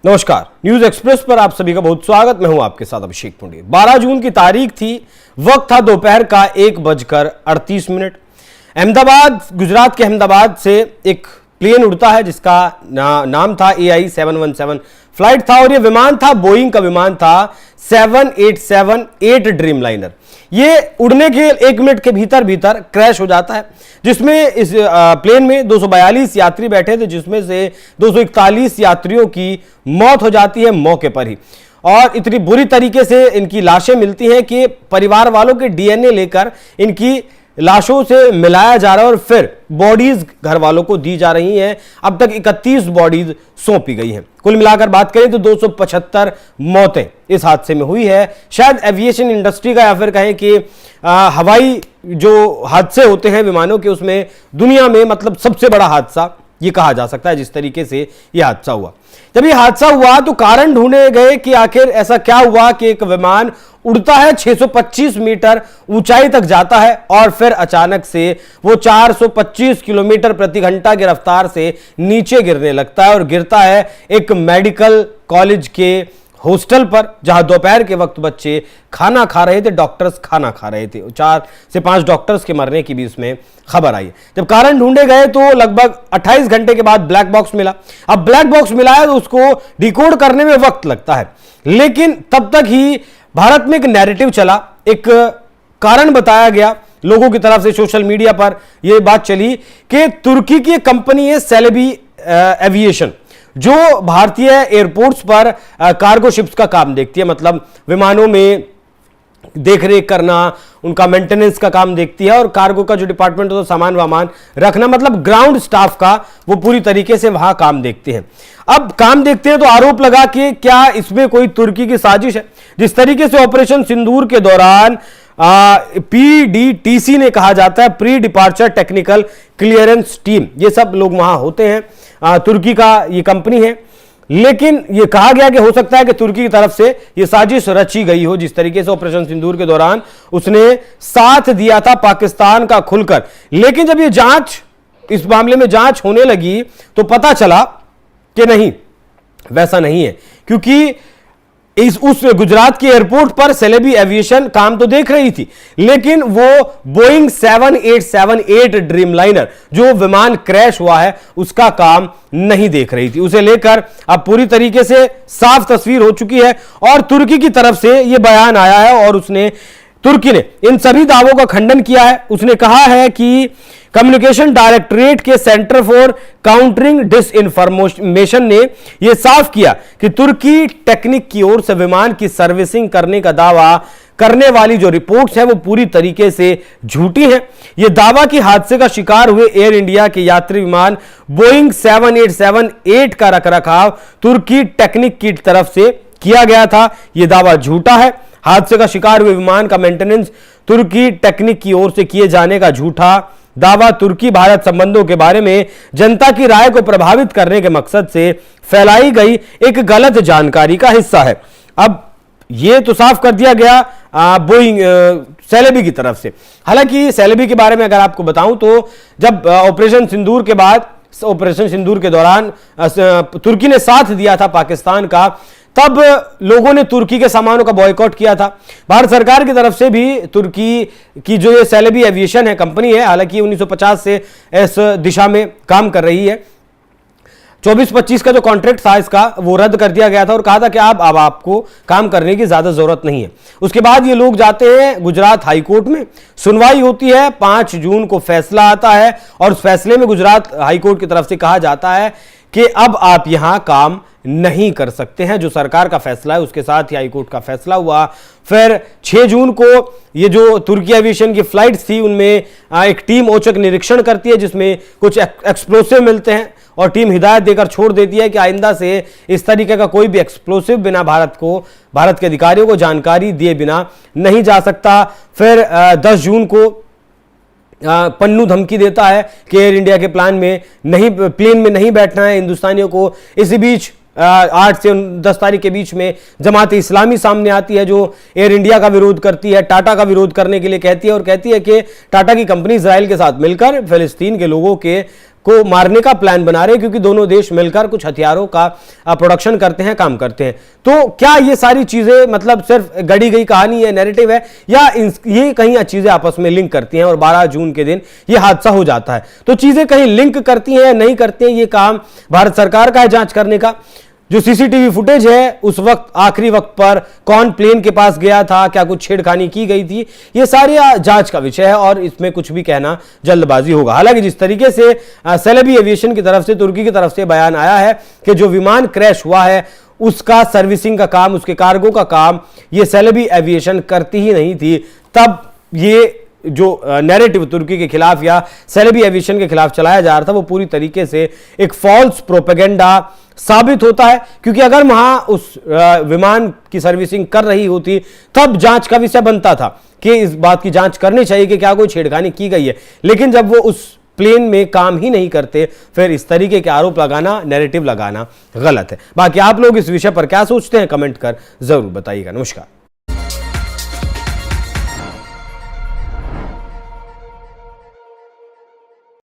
नमस्कार, news express पर आप सभी का बहुत स्वागत। मैं हूं आपके साथ अभिषेक पुंडे। 12 जून की तारीख थी, वक्त था दोपहर का 1:38। अहमदाबाद, गुजरात के अहमदाबाद से एक प्लेन उड़ता है जिसका नाम था AI 717 फ्लाइट था और यह विमान था, बोइंग का विमान था 7878 ड्रीम लाइनर। ये उड़ने के 1 मिनट के भीतर भीतर क्रैश हो जाता है, जिसमें इस प्लेन में 242 यात्री बैठे थे, जिसमें से 241 यात्रियों की मौत हो जाती है मौके पर ही। और इतनी बुरी तरीके से इनकी लाशें मिलती हैं कि परिवार वालों के DNA लेकर इनकी लाशों से मिलाया जा रहा है और फिर बॉडीज घर वालों को दी जा रही हैं। अब तक 31 बॉडीज सौंपी गई हैं। कुल मिलाकर बात करें तो 275 मौतें इस हादसे में हुई है। शायद एविएशन इंडस्ट्री का या फिर कहें कि हवाई जो हादसे होते हैं विमानों के, उसमें दुनिया में मतलब सबसे बड़ा हादसा ये कहा जा सकता है जिस तरीके से ये हादसा हुआ। जब ये हादसा हुआ तो कारण ढूंढे गए कि आखिर ऐसा क्या हुआ कि एक विमान उड़ता है, 625 मीटर ऊंचाई तक जाता है और फिर अचानक से वो 425 किलोमीटर प्रति घंटा की रफ्तार से नीचे गिरने लगता है और गिरता है एक मेडिकल कॉलेज के हॉस्टल पर, जहां दोपहर के वक्त बच्चे खाना खा रहे थे, डॉक्टर्स खाना खा रहे थे। 4 से 5 डॉक्टर्स के मरने की भी इसमें खबर आई। जब कारण ढूंढे गए तो लगभग 28 घंटे के बाद ब्लैक बॉक्स मिला। अब ब्लैक बॉक्स मिला है तो उसको डिकोड करने में वक्त लगता है, लेकिन तब तक ही भारत में एक नैरेटिव चला, एक कारण बताया गया लोगों की तरफ से। सोशल मीडिया पर यह बात चली कि तुर्की की कंपनी है सेलेबी एविएशन, जो भारतीय एयरपोर्ट्स पर कार्गो शिप्स का काम देखती है, मतलब विमानों में देखरेख करना, उनका मेंटेनेंस का काम देखती है और कार्गो का जो डिपार्टमेंट होता है सामान वामान रखना, मतलब ग्राउंड स्टाफ का वो पूरी तरीके से वहां काम देखते हैं। अब काम देखते हैं तो आरोप लगा कि क्या इसमें कोई तुर्की की साजिश है। जिस तरीके से ऑपरेशन सिंदूर के दौरान PDTC ने कहा जाता है, pre departure technical clearance team, ये सब लोग वहां होते हैं, तुर्की का ये कंपनी है। लेकिन यह कहा गया कि हो सकता है कि तुर्की की तरफ से यह साजिश रची गई हो। जिस तरीके से ऑपरेशन सिंदूर के दौरान उसने साथ दिया था पाकिस्तान का खुलकर, लेकिन जब यह जांच, इस मामले में जांच होने लगी तो पता चला कि नहीं, वैसा नहीं है। क्योंकि उस गुजरात के एयरपोर्ट पर सेलेबी एविएशन काम तो देख रही थी, लेकिन वो बोइंग 7878 ड्रीम लाइनर जो विमान क्रैश हुआ है उसका काम नहीं देख रही थी। उसे लेकर अब पूरी तरीके से साफ तस्वीर हो चुकी है और तुर्की की तरफ से यह बयान आया है और तुर्की ने इन सभी दावों का खंडन किया है। उसने कहा है कि कम्युनिकेशन डायरेक्टरेट के सेंटर फॉर काउंटरिंग डिसइंफॉर्मेशन ने यह साफ किया कि तुर्की टेक्निक की ओर से विमान की सर्विसिंग करने का दावा करने वाली जो रिपोर्ट्स हैं वो पूरी तरीके से झूठी हैं। यह दावा कि हादसे का शिकार हुए एयर इंडिया के यात्री विमान बोइंग 7878 का रखरखाव तुर्की टेक्निक की तरफ से किया गया था, यह दावा झूठा है। हादसे का शिकार हुए विमान का मेंटेनेंस तुर्की टेक्निक की ओर से किए जाने का झूठा दावा तुर्की भारत संबंधों के बारे में जनता की राय को प्रभावित करने के मकसद से फैलाई गई एक गलत जानकारी का हिस्सा है। अब यह तो साफ कर दिया गया बोइंग सेलेबी की तरफ से। हालांकि सेलेबी के बारे में अगर आपको बताऊं तो जब ऑपरेशन सिंदूर के बाद, ऑपरेशन सिंदूर के दौरान तुर्की ने साथ दिया था पाकिस्तान का, तब लोगों ने तुर्की के सामानों का बॉयकॉट किया था। भारत सरकार की तरफ से भी तुर्की की जो ये सेलेबी एविएशन है कंपनी है, हालांकि 1950 से इस दिशा में काम कर रही है। 24-25 का जो कॉन्ट्रैक्ट था इसका वो रद्द कर दिया गया था और कहा था कि अब आपको काम करने की ज्यादा जरूरत नहीं है। उसके बाद ये लोग जाते हैं गुजरात हाईकोर्ट में, सुनवाई होती है, 5 जून को फैसला आता है और उस फैसले में गुजरात हाईकोर्ट की तरफ से कहा जाता है कि अब आप यहां काम नहीं कर सकते हैं। जो सरकार का फैसला है उसके साथ ही हाईकोर्ट का फैसला हुआ। फिर 6 जून को ये जो तुर्की एविएशन की फ्लाइट्स थी उनमें एक टीम औचक निरीक्षण करती है जिसमें कुछ एक्सप्लोसिव मिलते हैं और टीम हिदायत देकर छोड़ देती है कि आइंदा से इस तरीके का कोई भी एक्सप्लोसिव बिना भारत के अधिकारियों को जानकारी दिए बिना नहीं जा सकता। फिर 10 जून को पन्नू धमकी देता है कि एयर इंडिया के प्लेन में नहीं बैठना है हिंदुस्तानियों को। इसी बीच 8 से 10 तारीख के बीच में जमात इस्लामी सामने आती है जो एयर इंडिया का विरोध करती है, टाटा का विरोध करने के लिए कहती है और कहती है कि टाटा की कंपनी इजराइल के साथ मिलकर फिलिस्तीन के लोगों के को मारने का प्लान बना रहे हैं, क्योंकि दोनों देश मिलकर कुछ हथियारों का प्रोडक्शन करते हैं, काम करते हैं। तो क्या ये सारी चीजें मतलब सिर्फ गढ़ी गई कहानी है, नैरेटिव है, या ये कहीं चीजें आपस में लिंक करती हैं और 12 जून के दिन ये हादसा हो जाता है? तो चीजें कहीं लिंक करती हैं या नहीं करती हैं, ये काम भारत सरकार का है जांच करने का। जो सीसीटीवी फुटेज है उस वक्त आखिरी वक्त पर कौन प्लेन के पास गया था, क्या कुछ छेड़खानी की गई थी, ये सारी जांच का विषय है और इसमें कुछ भी कहना जल्दबाजी होगा। हालांकि जिस तरीके से सेलेबी एविएशन की तरफ से, तुर्की की तरफ से बयान आया है कि जो विमान क्रैश हुआ है उसका सर्विसिंग का काम, उसके कार्गो का काम ये सेलेबी एविएशन करती ही नहीं थी, तब ये जो नैरेटिव तुर्की के खिलाफ या सेलेबी एविएशन के खिलाफ चलाया जा रहा था वो पूरी तरीके से एक फॉल्स प्रोपेगेंडा साबित होता है। क्योंकि अगर वहां उस विमान की सर्विसिंग कर रही होती तब जांच का विषय बनता था कि इस बात की जांच करनी चाहिए कि क्या कोई छेड़खानी की गई है। लेकिन जब वो उस प्लेन में काम ही नहीं करते, फिर इस तरीके के आरोप लगाना, नैरेटिव लगाना गलत है। बाकी आप लोग इस विषय पर क्या सोचते हैं, कमेंट कर जरूर बताइएगा। नमस्कार।